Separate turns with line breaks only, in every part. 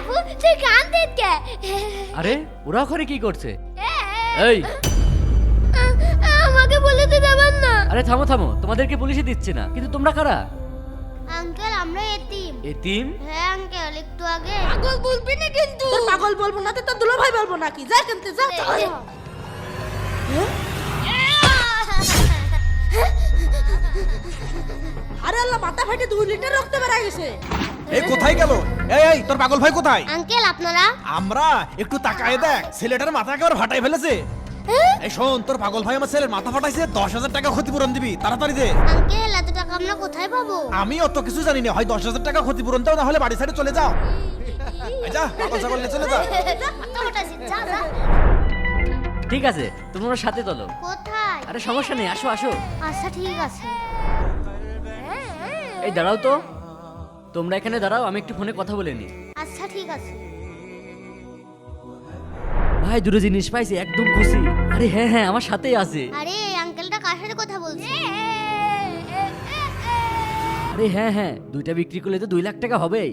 আপু তুই কান্দিস কে?
আরে ওরা ওখানে কি করছে? এই
আমাকে বলে দিতে দেবেন না।
আরে থামো থামো, তোমাদেরকে পুলিশে দিচ্ছে না, কিন্তু তোমরা কারা?
আঙ্কেল আমরা এতিম।
এতিম?
হ্যাঁ আঙ্কেল একটু আগে
পাগল বলবি না কিন্তু। তোর পাগল বলবো না, তোর দুলা ভাই বলবো নাকি? যা কিনতে যা। আরে আল্লাহ, মাথা ফাটে 2 লিটার রক্ত বেরিয়ে গেছে।
এই কোথায় গেল? এই তোর পাগল ভাই কোথায়?
আঙ্কেল আপনারা
আমরা একটু তাকায় দেখ, ছেলেটার মাথা একেবারে ফাটাই ফেলেছে। এই শোন, তোর পাগল ভাই আমার ছেলের মাথা ফাটাইছে, 10,000 টাকা ক্ষতিপূরণ দিবি, তাড়াতাড়ি দে।
আঙ্কেল এত টাকা আমরা কোথায় পাবো?
আমি অত কিছু জানি না, হয় 10,000 টাকা ক্ষতিপূরণ দাও, না হলে বাড়ি ছেড়ে চলে যাও। এই যা, পাগল ছাগল নিয়ে চলে যা।
যা যা।
ঠিক আছে, তোমরা সাথে চলো।
কোথায়?
আরে সমস্যা নেই, আসো আসো।
আচ্ছা ঠিক আছে।
এই দাঁড়াও তো, তোমরা এখানে দাঁড়াও, আমি একটু ফোনে কথা বলে নি।
আচ্ছা ঠিক আছে।
ভাই দুটো জিনিস পাইছি, একদম খুশি। আরে হ্যাঁ হ্যাঁ, আমার সাথেই আছে।
আরে এই আঙ্কেলটা কার সাথে কথা বলছে?
আরে হ্যাঁ হ্যাঁ, দুইটা বিক্রি করলে তো 2 লাখ টাকা হবেই।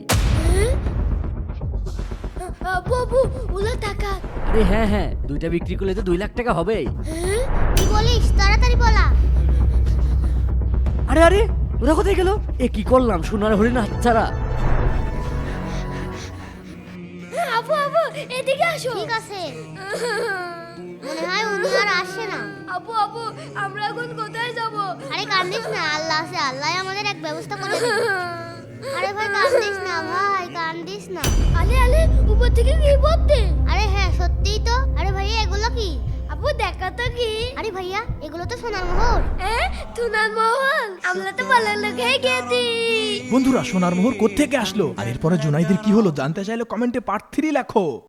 আপু আপু ওলা টাকা।
আরে হ্যাঁ হ্যাঁ, দুইটা বিক্রি করলে তো 2 লাখ টাকা হবেই।
কি বলিস? তাড়াতাড়ি বলা।
আরে আরে, ওরা কোথায় গেল? এ কি করলাম, সোনার হরিণ হাতছাড়া।
আপু আপু এদিকে আসো। ঠিক আছে। মনে হয় উনি আর আসে না।
আপু আপু, আমরা এখন কোথায় যাব?
আরে কান্দিস না, আল্লাহ আছে, আল্লাহ আমাদের এক ব্যবস্থা করে দেবে। আরে ভাই কান্দিস না, ভাই কান্দিস না।
আলে আলে, উপর থেকে কি পড়তে?
আরে হ্যাঁ সত্যিই তো। আরে ভাইয়া এগুলো কি?
আপু দেখা তো কি?
আরে ভাইয়া এগুলো তো সোনার মোহর।
তুনার মোহন, আমরা তো ভালো লোকেই গেছি।
বন্ধুরা, সোনার মোহর কোত্থেকে আসলো আর এরপরে জুনাইদের কি হলো জানতে চাইলে কমেন্টে পার্ট 3 লেখো।